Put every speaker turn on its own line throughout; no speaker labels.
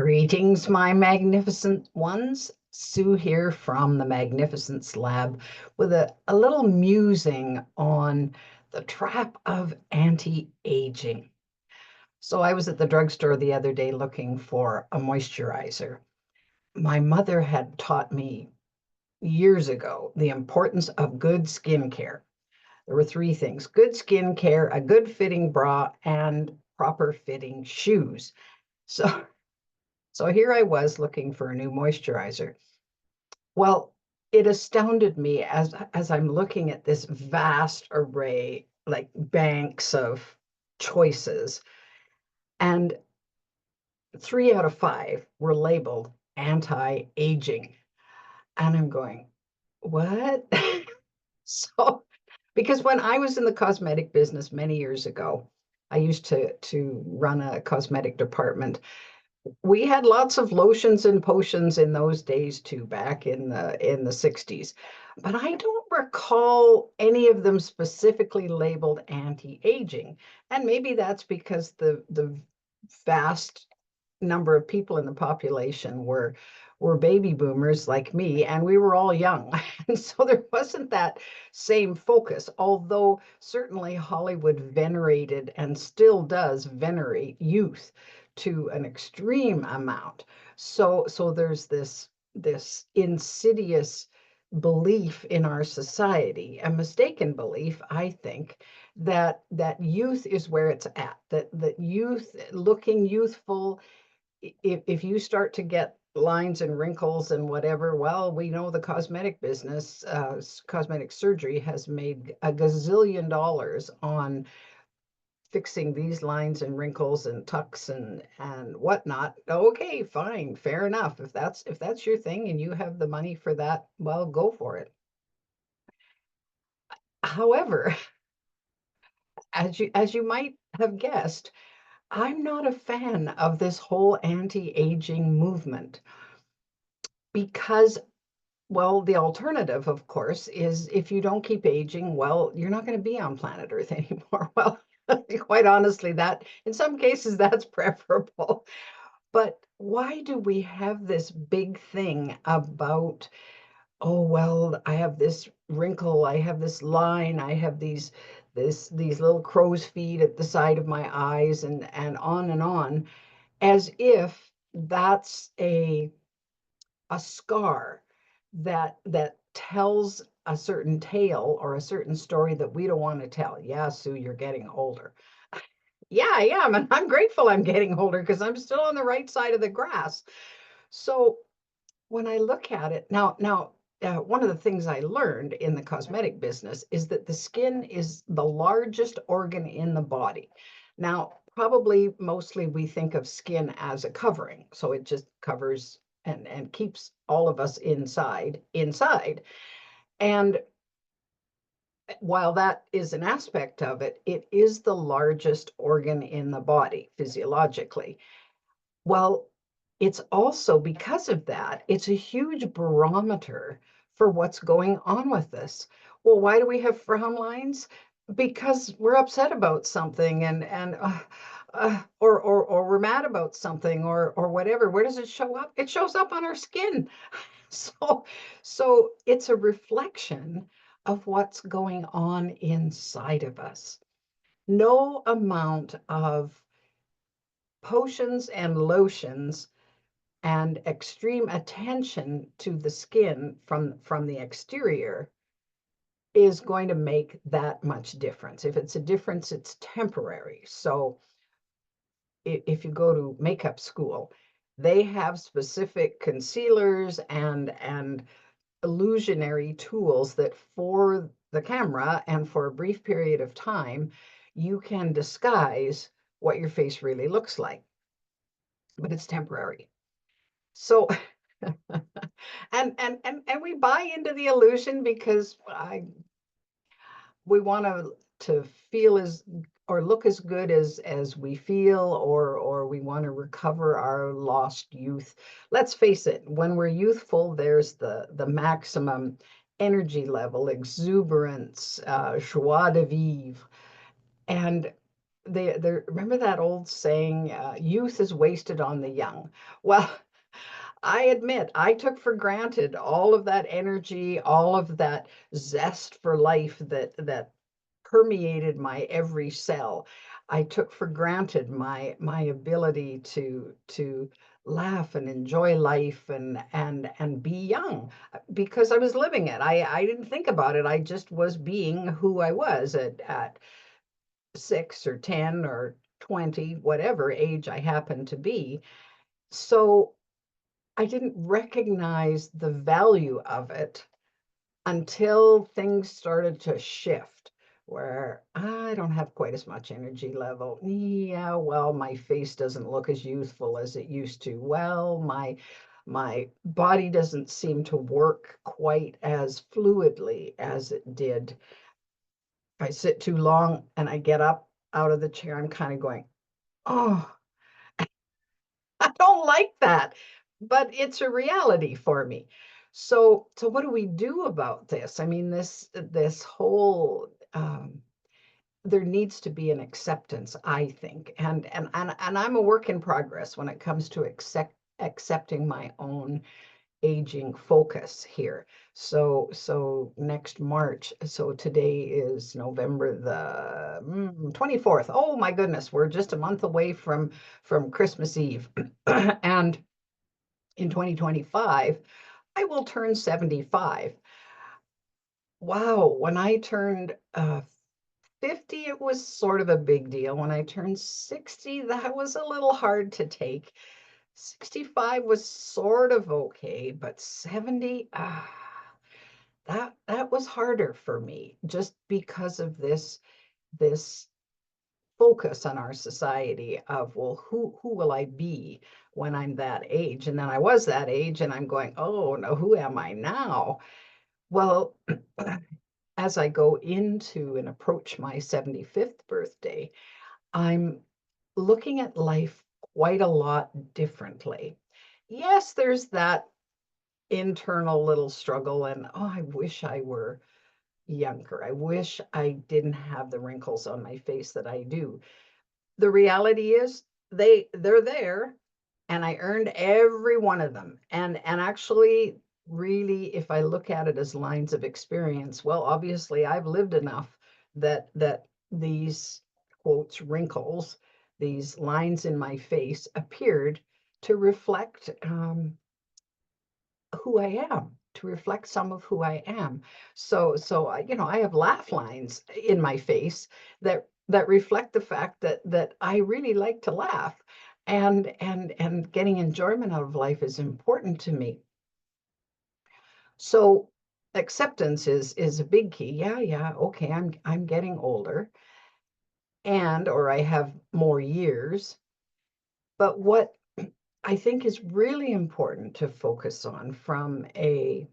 Greetings, my magnificent ones. Sue here from the Magnificence Lab with a little musing on the trap of anti-aging. So I was at the drugstore the other day looking for a moisturizer. My mother had taught me years ago the importance of good skincare. There were three things: good skincare, a good fitting bra, and proper fitting shoes. So So here I was looking for a new moisturizer. Well, it astounded me as I'm looking at this vast array, like banks of choices, and 3 out of 5 were labeled anti-aging. And I'm going, what? So, because when I was in the cosmetic business many years ago, I used to run a cosmetic department. We had lots of lotions and potions in those days too, back in the 60s. But I don't recall any of them specifically labeled anti-aging. And maybe that's because the vast number of people in the population were baby boomers like me, and we were all young. And so there wasn't that same focus, although certainly Hollywood venerated and still does venerate youth to an extreme amount. So there's this insidious belief in our society, a mistaken belief, I think, that youth is where it's at, that youth, looking youthful, if you start to get lines and wrinkles and whatever, well, we know the cosmetic business, cosmetic surgery has made a gazillion dollars on fixing these lines and wrinkles and tucks and whatnot. Okay, fine, fair enough. If that's your thing and you have the money for that, well, go for it. However, as you might have guessed, I'm not a fan of this whole anti-aging movement because, well, the alternative, of course, is if you don't keep aging, well, you're not going to be on planet Earth anymore. Well, quite honestly, that in some cases that's preferable. But why do we have this big thing about, oh, well, I have this wrinkle, I have this line, I have these little crow's feet at the side of my eyes, and on, as if that's a scar that tells a certain tale or a certain story that we don't want to tell. Yeah, Sue, you're getting older. Yeah, I am, and I'm grateful I'm getting older because I'm still on the right side of the grass. So when I look at it now, one of the things I learned in the cosmetic business is that the skin is the largest organ in the body. Now, probably mostly we think of skin as a covering, so it just covers and keeps all of us inside. And while that is an aspect of it, it is the largest organ in the body physiologically. Well, it's also, because of that, it's a huge barometer for what's going on with us. Well, why do we have frown lines? Because we're upset about something, or we're mad about something, or whatever. Where does it show up? It shows up on our skin. So, so it's a reflection of what's going on inside of us. No amount of potions and lotions and extreme attention to the skin from the exterior is going to make that much difference. If it's a difference, it's temporary. So if you go to makeup school, they have specific concealers and illusionary tools that, for the camera and for a brief period of time, you can disguise what your face really looks like, but it's temporary. So and we buy into the illusion because we want to feel as or look as good as we feel, or we want to recover our lost youth. Let's face it, when we're youthful, there's the maximum energy level, exuberance, joie de vivre. And they remember that old saying, youth is wasted on the young. Well, I admit I took for granted all of that energy, all of that zest for life that permeated my every cell. I took for granted my ability to laugh and enjoy life and be young because I was living it. I didn't think about it. I just was being who I was at 6 or 10 or 20, whatever age I happened to be. So I didn't recognize the value of it until things started to shift, where I don't have quite as much energy level. Yeah, well, my face doesn't look as youthful as it used to. Well, my body doesn't seem to work quite as fluidly as it did. If I sit too long and I get up out of the chair, I'm kind of going, oh, I don't like that, but it's a reality for me. So what do we do about this? I mean, this whole there needs to be an acceptance, I think, and I'm a work in progress when it comes to accepting my own aging focus here. So next March, so today is November the 24th. Oh my goodness, we're just a month away from Christmas Eve. And in 2025, I will turn 75. Wow, when I turned 50, it was sort of a big deal. When I turned 60, that was a little hard to take. 65 was sort of okay, but 70, that was harder for me just because of this focus on our society of, well, who will I be when I'm that age? And then I was that age and I'm going, oh no, who am I now? Well, as I go into and approach my 75th birthday, I'm looking at life quite a lot differently. Yes, there's that internal little struggle and, oh, I wish I were younger. I wish I didn't have the wrinkles on my face that I do. The reality is they're there, and I earned every one of them. And actually, really, if I look at it as lines of experience, well, obviously I've lived enough that these quotes wrinkles, these lines in my face appeared to reflect who I am, to reflect some of who I am. So I have laugh lines in my face that reflect the fact that I really like to laugh, and getting enjoyment out of life is important to me. So acceptance is a big key. Yeah, yeah, okay, I'm getting older, and or I have more years. But what I think is really important to focus on from a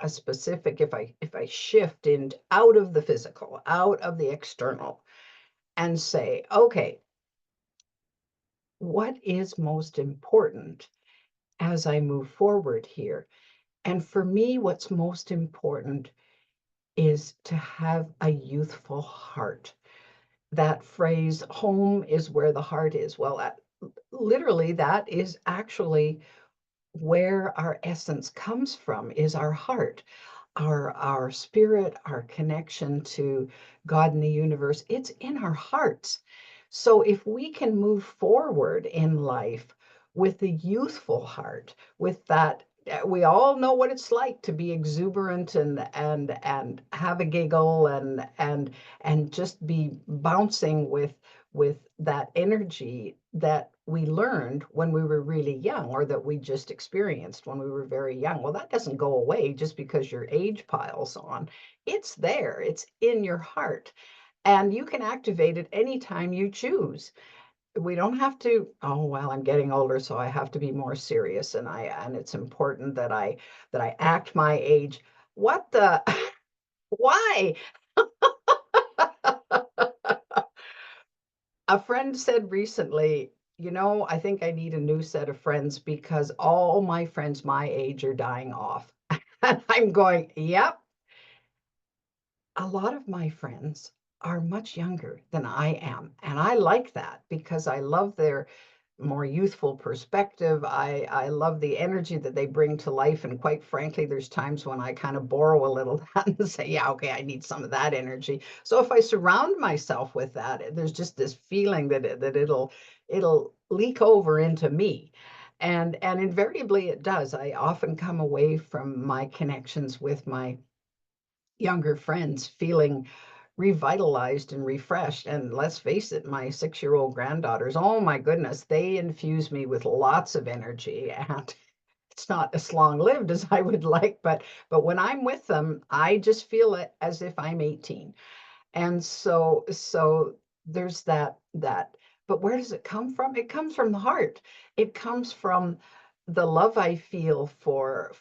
specific, if I shift in out of the physical, out of the external, and say, okay, what is most important as I move forward here? And for me, what's most important is to have a youthful heart. That phrase, home is where the heart is. Well, literally, that is actually where our essence comes from, is our heart, our spirit, our connection to God and the universe. It's in our hearts. So if we can move forward in life with a youthful heart, with that, we all know what it's like to be exuberant and have a giggle and just be bouncing with that energy that we learned when we were really young, or that we just experienced when we were very young. Well, that doesn't go away just because your age piles on. It's there, it's in your heart, and you can activate it anytime you choose. We don't have to, oh, well, I'm getting older, so I have to be more serious, and it's important that I act my age. What the why? A friend said recently, I think I need a new set of friends because all my friends my age are dying off. And I'm going, yep. A lot of my friends are much younger than I am. And I like that because I love their more youthful perspective. I love the energy that they bring to life. And quite frankly, there's times when I kind of borrow a little and say, yeah, okay, I need some of that energy. So if I surround myself with that, there's just this feeling that it'll leak over into me. And invariably it does. I often come away from my connections with my younger friends feeling revitalized and refreshed. And let's face it, my 6-year-old granddaughters, oh my goodness, they infuse me with lots of energy. And it's not as long lived as I would like, but when I'm with them, I just feel it as if I'm 18. And so there's that. But where does it come from? It comes from the heart. It comes from the love I feel for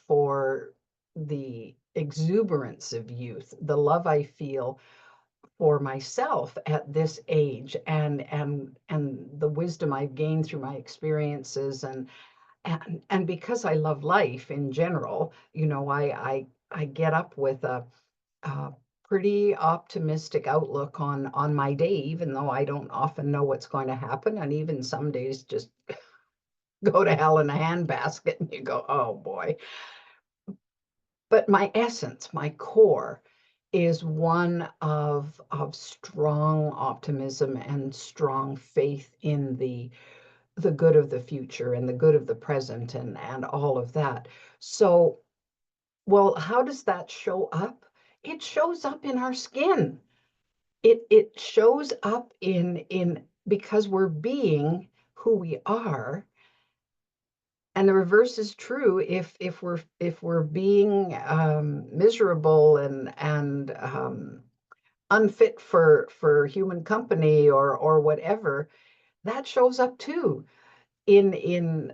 the exuberance of youth, the love I feel for myself at this age, and the wisdom I've gained through my experiences, and because I love life in general, I get up with a pretty optimistic outlook on my day, even though I don't often know what's going to happen. And even some days just go to hell in a handbasket and you go, oh boy. But my essence, my core is one of strong optimism and strong faith in the good of the future and the good of the present and all of that. So, well, how does that show up? It shows up in our skin. It shows up in because we're being who we are, and the reverse is true if we're being miserable and unfit for human company or whatever. That shows up too in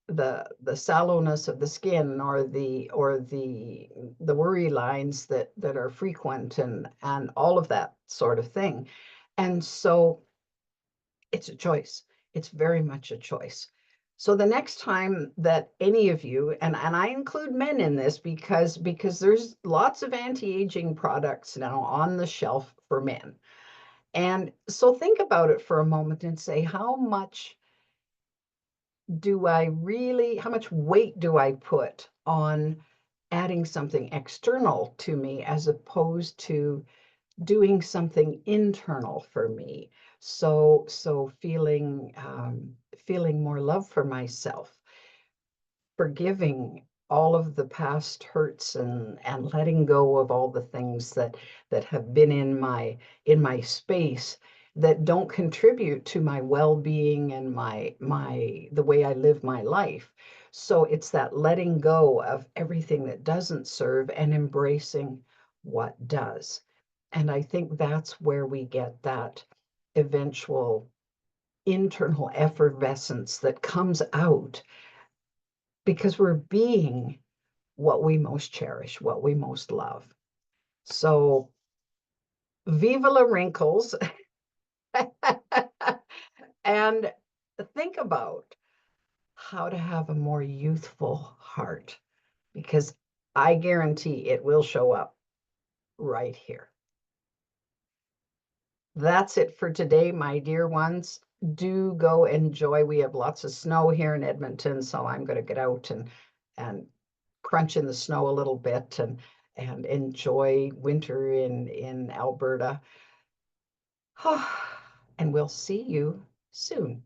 the sallowness of the skin or the worry lines that are frequent and all of that sort of thing. And so it's a choice. It's very much a choice. So the next time that any of you, and I include men in this because there's lots of anti-aging products now on the shelf for men. And so think about it for a moment and say, how much weight do I put on adding something external to me as opposed to doing something internal for me? So feeling more love for myself, forgiving all of the past hurts and letting go of all the things that have been in my space that don't contribute to my well-being and my the way I live my life. So it's that letting go of everything that doesn't serve and embracing what does. And I think that's where we get that eventual internal effervescence that comes out because we're being what we most cherish, what we most love. So, viva la wrinkles. And think about how to have a more youthful heart because I guarantee it will show up right here. That's it for today, my dear ones. Do go enjoy. We have lots of snow here in Edmonton, so I'm going to get out and crunch in the snow a little bit and enjoy winter in Alberta. And we'll see you soon.